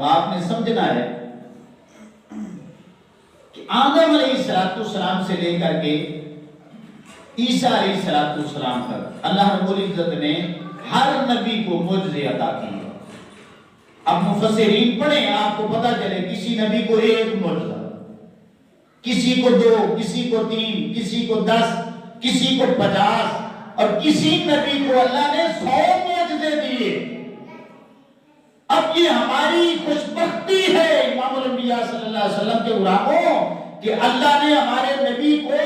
ہوں، آپ نے سمجھنا ہے کہ آدم علیہ السلام سے لے کر کے عیسیٰ علیہ السلام تک اللہ رب العزت نے ہر نبی کو معجزے عطا کیے۔ اب مفسرین پڑھیں، آپ کو پتہ چلے کسی نبی کو ایک معجزہ، کسی کو 2، کسی کو 3، کسی کو 10، کسی کو 50، اور کسی نبی کو اللہ نے 100 معجزے دیے۔ اب یہ ہماری خوش بختی ہے امام الانبیاء صلی اللہ علیہ وسلم کے غلاموں کہ اللہ نے ہمارے نبی کو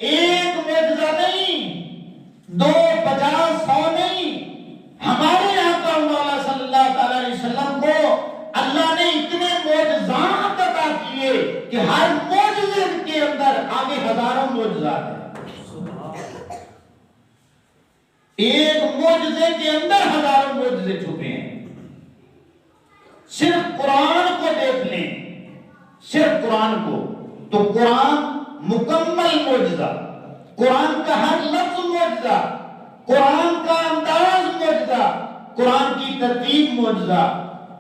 ایک معجزہ نہیں، 2، 50، 100 نہیں، ہمارے آقا مولا صلی اللہ علیہ وسلم کو اللہ نے اتنے معجزات عطا کیے کہ ہر معجزے کے اندر آگے ہزاروں معجزات ہیں۔ ایک معجزے کے اندر ہزاروں معجزے چھپے ہیں۔ صرف قرآن کو دیکھ لیں، صرف قرآن کو، تو قرآن مکمل معجزہ، قرآن کا ہر لفظ معجزہ، قرآن کا انداز معجزہ، قرآن کی ترتیب معجزہ،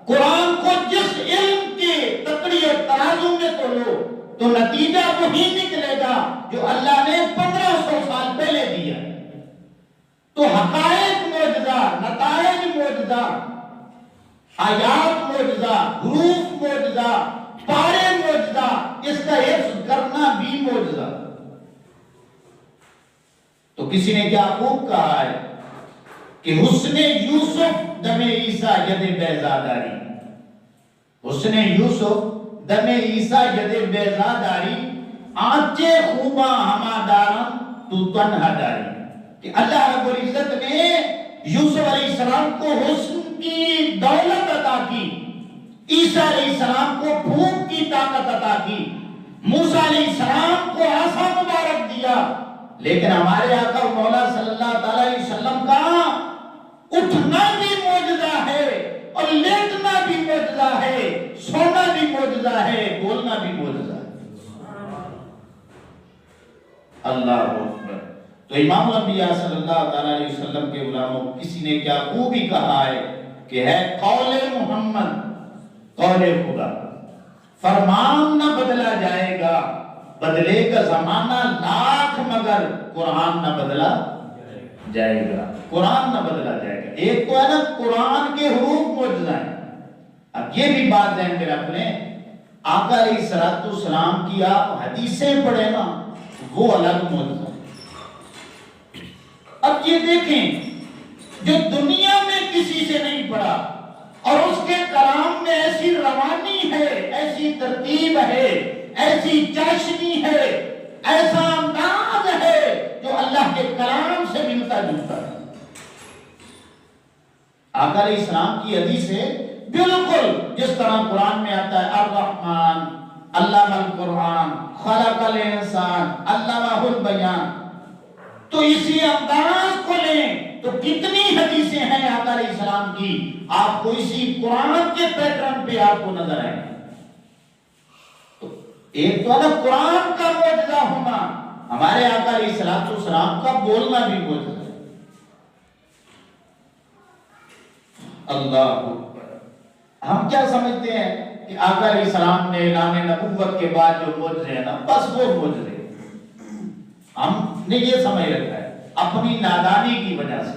قرآن کو جس علم کے تکڑی اور ترازو میں تولو تو نتیجہ وہی نکلے گا جو اللہ نے 1500 سال پہلے دیا۔ تو حقائق معجزہ، نتائج معجزہ، آیات معجزہ، حروف معجزہ، پارے معجزہ، اس کا حفظ کرنا بھی معجزہ۔ تو کسی نے کیا خوب کہا ہے کہ حسن یوسف دم عیسیٰ ید بیضاداری، حسن یوسف دم عیسیٰ ید بیضاداری، آنچے خوباں ہما دارن تو تنہا داری، کہ اللہ رب العزت نے یوسف علیہ السلام کو حسن کی دولت عطا کی، عیسیٰ علیہ السلام کو بھوک کی طاقت عطا کی، موسیٰ علیہ السلام کو عصا مبارک دیا، لیکن ہمارے آقا مولا صلی اللہ علیہ وسلم کا اٹھنا بھی معجزہ ہے اور لیٹنا بھی معجزہ ہے، سونا بھی معجزہ ہے، بولنا بھی معجزہ ہے۔ اللہ اکبر۔ تو امام الانبیاء صلی اللہ علیہ وسلم کے غلاموں، کسی نے کیا خوبی کہا ہے کہ ہے قول محمد قول خدا، فرمان نہ بدلا جائے گا، بدلے کا زمانہ لاکھ مگر قرآن نہ بدلا جائے گا، قرآن نہ بدلا جائے گا۔ ایک تو ہے نا قرآن کے حروف معجزہ ہیں، اب یہ بھی بات ذہن میں رکھ لیں، آقا علیہ السلام کی آپ حدیثیں پڑھیں نا وہ الگ معجزہ۔ اب یہ دیکھیں جو دنیا میں کسی سے نہیں پڑھا اور اس کے کلام میں ایسی روانی ہے، ایسی ترتیب ہے، ایسی چاشنی ہے، ایسا انداز ہے جو اللہ کے کلام سے ملتا جلتا ہے۔ آقا علیہ السلام کی حدیث ہے بالکل جس طرح قرآن میں آتا ہے الرحمن علم القرآن خلق الانسان علمہ البیان، تو اسی انداز کو لیں تو کتنی حدیثیں ہیں آقا علیہ السلام کی، آپ کو اسی قرآن کے پیٹرن پہ آپ کو نظر آئیں۔ تو ایک تو ہے قرآن کا معجزہ ہونا، ہمارے آقا علیہ السلام کا بولنا بھی معجزہ ہے۔ اللہ اکبر۔ ہم کیا سمجھتے ہیں کہ آقا علیہ السلام نے اعلان نبوت کے بعد جو معجزے ہیں نا بس وہ معجزے، ہم نے یہ سمجھ رکھا ہے اپنی نادانی کی وجہ سے۔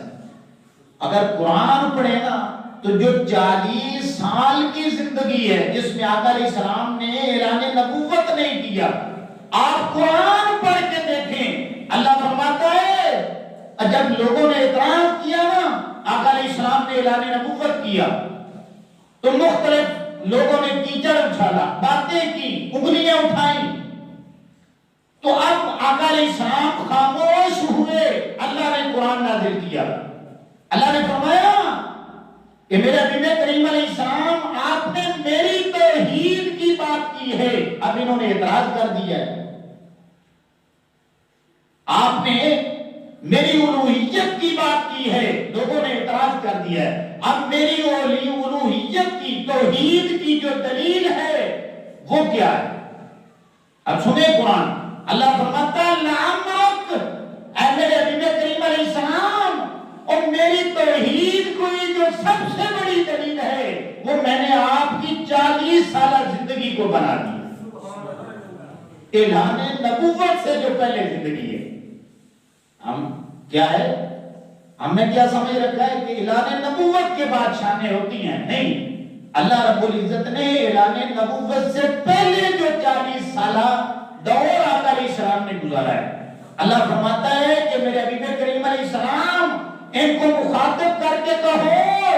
اگر قرآن پڑھے نا تو جو 40 سال کی زندگی ہے جس میں آقا علیہ السلام نے اعلان نبوت نہیں کیا، آپ قرآن پڑھ کے دیکھیں، اللہ فرماتا ہے جب لوگوں نے اعتراض کیا نا آقا علیہ السلام نے اعلان نبوت کیا تو مختلف لوگوں نے کیچڑ اچھالا، باتیں کی، انگلیاں اٹھائیں، تو اب آقا علیہ السلام خاموش ہوئے، اللہ نے قرآن نازل کیا۔ اللہ نے فرمایا کہ میرے حبیب کریم علیہ السلام آپ نے میری توحید کی بات کی ہے، اب انہوں نے اعتراض کر دیا ہے، آپ نے میری الوہیت کی بات کی ہے، لوگوں نے اعتراض کر دیا ہے، اب میری الوہیت کی توحید کی جو دلیل ہے وہ کیا ہے؟ اب سنیں قرآن، اللہ فرماتا ہے لعمرک، اے میرے حبیب کریم علیہ السلام، اور میری توحید کوئی جو سب سے بڑی دلیل ہے وہ میں نے آپ کی کو بنا دیا. اعلان نبوت سے جو پہلے زندگی ہے. ہم کیا ہے، ہم نے کیا سمجھ رکھا ہے کہ اعلان نبوت کے بعد شانیں ہوتی ہیں؟ نہیں. اللہ رب العزت نے اعلان نبوت سے پہلے جو 40 سالہ دور آقا علیہ السلام نے گزارا ہے، اللہ فرماتا ہے کہ میرے حبیب کریم علیہ السلام ان کو مخاطب کر کے کہو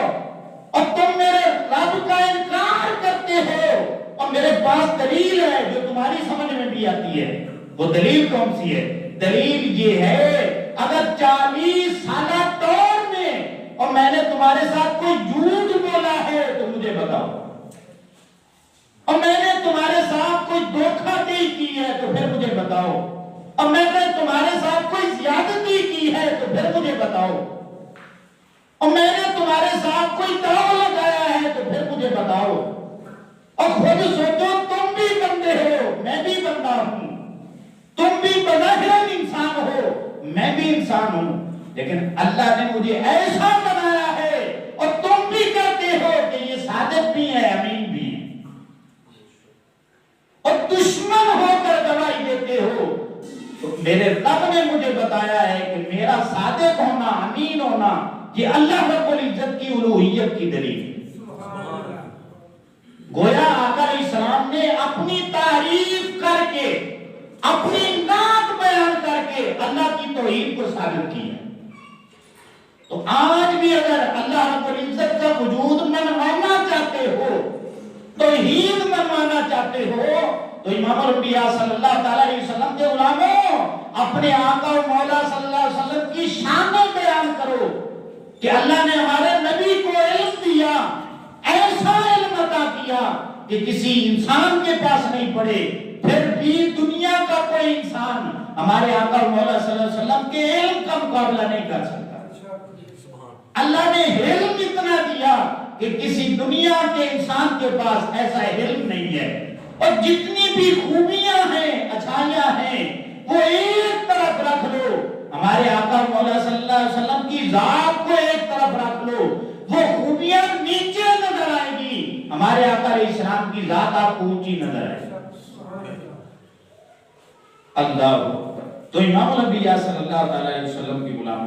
اور تم میرے رب کا انکار کرتے ہو اور میرے پاس دلیل ہے جو تمہاری سمجھ میں بھی آتی ہے. وہ دلیل کون سی ہے؟ دلیل یہ ہے اگر 40 سالہ دور میں اور میں نے تمہارے ساتھ کوئی جھوٹ بولا ہے تو مجھے بتاؤ، اور میں نے تمہارے ساتھ کوئی دھوکہ دہی کی ہے تو پھر مجھے بتاؤ، اور میں نے تمہارے ساتھ کوئی زیادتی کی ہے تو پھر مجھے بتاؤ، اور میں نے تمہارے ساتھ کوئی داؤ لگایا ہے تو پھر مجھے بتاؤ. اور خود سوچو، تم بھی بندے ہو، میں بھی بندہ ہوں، تم بھی بظاہر انسان ہو، میں بھی انسان ہوں، لیکن اللہ نے مجھے ایسا بنایا ہے اور تم بھی کہتے ہو کہ یہ صادق بھی ہے، امین بھی ہے، اور دشمن ہو کر گواہی دیتے ہو. تو میرے رب نے مجھے بتایا ہے کہ میرا صادق ہونا، امین ہونا، یہ اللہ رب العزت کی الوہیت کی دلیل ہے. گویا آقا علیہ السلام نے اپنی تعریف کر کے، اپنی نعت بیان کر کے اللہ کی توحید کو ثابت کی ہے. تو آج بھی اگر اللہ رب العزت کا وجود منوانا چاہتے ہو، توحید منوانا چاہتے ہو، تو امام الانبیاء صلی اللہ تعالی علیہ وسلم کے غلاموں اپنے آقا و مولا صلی اللہ علیہ وسلم کی شانیں بیان کرو کہ اللہ نے ہمارے نبی کو علم دیا، ایسا علم عطا کیا کہ کسی انسان کے پاس نہیں پڑے، پھر بھی دنیا کا کوئی انسان ہمارے آقا و مولا صلی اللہ علیہ وسلم کے علم کا مقابلہ نہیں کر سکتا. اللہ نے علم اتنا دیا کہ کسی دنیا کے انسان کے پاس ایسا علم نہیں ہے. اور جتنی بھی خوبیاں ہیں، اچھائیاں ہیں، وہ ایک طرف رکھ لو، ہمارے آقا مولا صلی اللہ علیہ وسلم کی ذات کو ایک طرف رکھ لو، وہ خوبیاں نیچے نظر آئیں گی، ہمارے آقا علیہ السلام کی ذات آپ کو اونچی نظر آئے گی. اللہ. تو امام الانبیاء صلی اللہ تعالی علیہ وسلم کی غلام